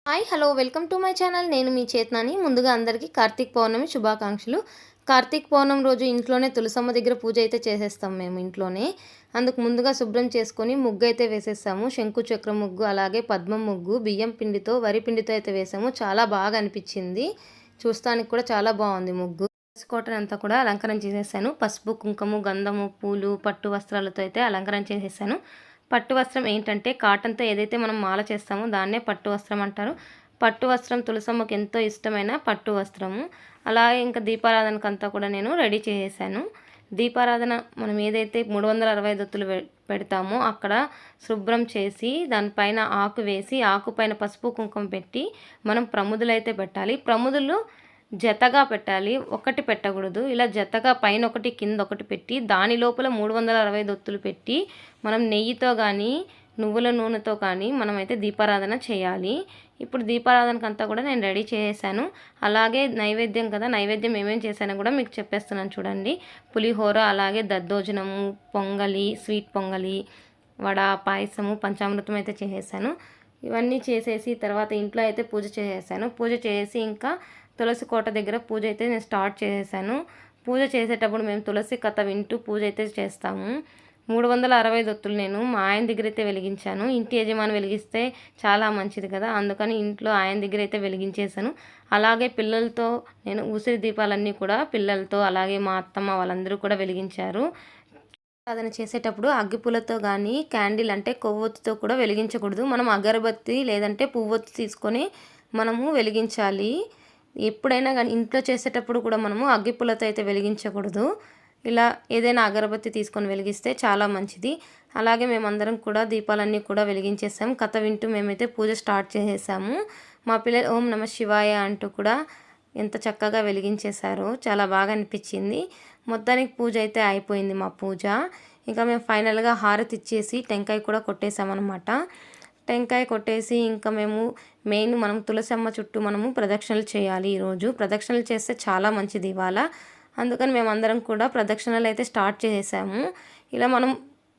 Hi hello welcome to my channel. నేను మీ చేతనాని. ముందుగా అందరికీ కార్తీక పౌర్ణమి శుభాకాంక్షలు. కార్తీక పౌర్ణమి రోజు ఇంట్లోనే తులసమ్మ దగ్గర పూజ అయితే చేసేస్తాం మేము ఇంట్లోనే. అందుకు ముందుగా శుభ్రం చేసుకొని ముగ్గు అయితే వేసేసాము. శంకు చక్ర ముగ్గు, అలాగే పద్మం ముగ్గు బియ్యం పిండితో వరి పిండితో అయితే వేసాము. చాలా బాగా అనిపించింది. చూస్తానికి కూడా చాలా బాగుంది ముగ్గు. కోటను అంతా కూడా అలంకరణ చేసేసాను. పసుపు, కుంకుమ, గంధము, పూలు, పట్టు వస్త్రాలతో అయితే అలంకరణ చేసేసాను. పట్టు వస్త్రం ఏంటంటే కాటన్తో ఏదైతే మనం మాల చేస్తామో దాన్నే పట్టు వస్త్రం అంటారు. పట్టు వస్త్రం తులసమ్మకి ఎంతో ఇష్టమైన పట్టు వస్త్రము. అలాగే ఇంకా దీపారాధనకంతా కూడా నేను రెడీ చేసేసాను. దీపారాధన మనం ఏదైతే 365 ఒత్తులు పెడతామో అక్కడ శుభ్రం చేసి దానిపైన ఆకు వేసి ఆకుపైన పసుపు కుంకుమ పెట్టి మనం ప్రముదులు అయితే పెట్టాలి. ప్రముదులు జతగా పెట్టాలి, ఒకటి పెట్టకూడదు. ఇలా జతగా పైన ఒకటి కింద ఒకటి పెట్టి దాని లోపల 365 ఒత్తులు పెట్టి మనం నెయ్యితో కానీ నువ్వుల నూనెతో కానీ మనమైతే దీపారాధన చేయాలి. ఇప్పుడు దీపారాధనకు అంతా కూడా నేను రెడీ చేసేసాను. అలాగే నైవేద్యం కదా, నైవేద్యం ఏమేమి చేశానో కూడా మీకు చెప్పేస్తున్నాను చూడండి. పులిహోర, అలాగే దద్దోజనము, పొంగలి, స్వీట్ పొంగలి, వడ, పాయసము, పంచామృతం అయితే చేసేసాను. ఇవన్నీ చేసేసి తర్వాత ఇంట్లో అయితే పూజ చేసేసాను. పూజ చేసి ఇంకా తులసి కోట దగ్గర పూజ అయితే నేను స్టార్ట్ చేసేసాను. పూజ చేసేటప్పుడు మేము తులసి కథ వింటూ పూజ అయితే చేస్తాము. 365 ఒత్తులు నేను మా ఆయన దగ్గర అయితే వెలిగించాను. ఇంటి యజమాని వెలిగిస్తే చాలా మంచిది కదా, అందుకని ఇంట్లో ఆయన దగ్గర అయితే వెలిగించేశాను. అలాగే పిల్లలతో నేను ఉసిరి దీపాలన్నీ కూడా పిల్లలతో అలాగే మా అత్తమ్మ వాళ్ళందరూ కూడా వెలిగించారు. సాధన చేసేటప్పుడు అగ్గిపుల్లతో కానీ క్యాండిల్ అంటే కొవ్వొత్తితో కూడా వెలిగించకూడదు. మనం అగరబత్తి లేదంటే పువ్వొత్తి తీసుకొని మనము వెలిగించాలి. ఎప్పుడైనా కానీ ఇంట్లో చేసేటప్పుడు కూడా మనము అగ్గిపుల్లతో అయితే వెలిగించకూడదు. ఇలా ఏదైనా అగరబత్తి తీసుకొని వెలిగిస్తే చాలా మంచిది. అలాగే మేమందరం కూడా దీపాలన్నీ కూడా వెలిగించేసాము. కథ వింటూ మేమైతే పూజ స్టార్ట్ చేసేసాము. మా పిల్లలు ఓం నమ శివాయ అంటూ కూడా ఎంత చక్కగా వెలిగించేశారో చాలా బాగా అనిపించింది. మొత్తానికి పూజ అయితే అయిపోయింది మా పూజ. ఇంకా మేము ఫైనల్గా హారతి ఇచ్చేసి టెంకాయ కూడా కొట్టేసామన్నమాట. టెంకాయ కొట్టేసి ఇంకా మేము మనం తులసమ్మ చుట్టూ మనము ప్రదక్షిణలు చేయాలి. ఈరోజు ప్రదక్షిణలు చేస్తే చాలా మంచిది ఇవాళ. అందుకని మేమందరం కూడా ప్రదక్షిణలు అయితే స్టార్ట్ చేసేసాము. ఇలా మనం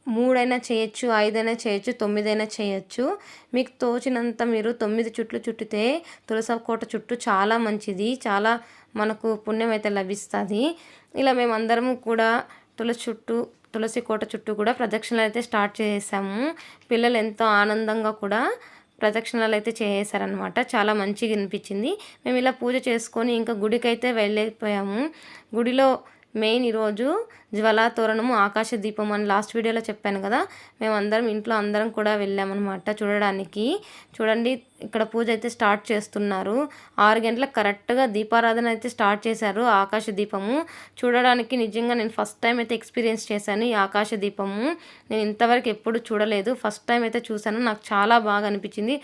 3 అయినా చేయొచ్చు, 5 అయినా చేయొచ్చు, 9 అయినా చేయొచ్చు. మీకు తోచినంత మీరు 9 చుట్లు చుట్టితే తులసి కోట చుట్టూ చాలా మంచిది. చాలా మనకు పుణ్యం అయితే లభిస్తుంది. ఇలా మేమందరము కూడా తులసి కోట చుట్టూ కూడా ప్రదక్షిణలు అయితే స్టార్ట్ చేసేసాము. పిల్లలు ఎంతో ఆనందంగా కూడా ప్రదక్షిణలు అయితే చేసేసారనమాట. చాలా మంచిగా అనిపించింది. మేము ఇలా పూజ చేసుకొని ఇంకా గుడికైతే వెళ్ళిపోయాము. గుడిలో మెయిన్ ఈరోజు జ్వలాతోరణము, ఆకాశ దీపం అని లాస్ట్ వీడియోలో చెప్పాను కదా, మేమందరం ఇంట్లో అందరం కూడా వెళ్ళామన్నమాట చూడడానికి. చూడండి ఇక్కడ పూజ అయితే స్టార్ట్ చేస్తున్నారు. 6 గంటలకు కరెక్ట్గా దీపారాధన అయితే స్టార్ట్ చేశారు. ఆకాశ దీపము చూడడానికి నిజంగా నేను ఫస్ట్ టైం అయితే ఎక్స్పీరియన్స్ చేశాను. ఈ ఆకాశ దీపము నేను ఇంతవరకు ఎప్పుడు చూడలేదు. ఫస్ట్ టైం అయితే చూశాను. నాకు చాలా బాగా అనిపించింది.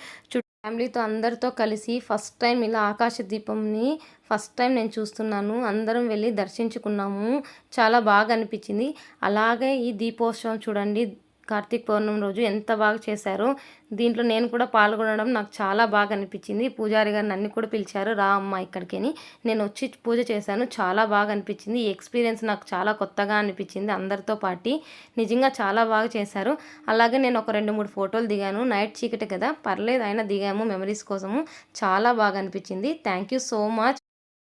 ఫ్యామిలీతో అందరితో కలిసి ఫస్ట్ టైం ఇలా ఆకాశ దీపంని ఫస్ట్ టైం నేను చూస్తున్నాను. అందరం వెళ్ళి దర్శించుకున్నాము. చాలా బాగా అనిపించింది. అలాగే ఈ దీపోత్సవం చూడండి, కార్తీక పౌర్ణమి రోజు ఎంత బాగా చేశారో. దీంట్లో నేను కూడా పాల్గొనడం నాకు చాలా బాగా అనిపించింది. పూజారి గారు నన్ను కూడా పిలిచారు, రా అమ్మ ఇక్కడికి. నేను వచ్చి పూజ చేశాను. చాలా బాగా అనిపించింది. ఈ ఎక్స్పీరియన్స్ నాకు చాలా కొత్తగా అనిపించింది. అందరితో పాటు నిజంగా చాలా బాగా చేశారు. అలాగే నేను ఒక 2-3 ఫోటోలు దిగాను. నైట్ చీకటి కదా, పర్లేదు అయినా దిగాము మెమరీస్ కోసము. చాలా బాగా అనిపించింది. Thank you so much.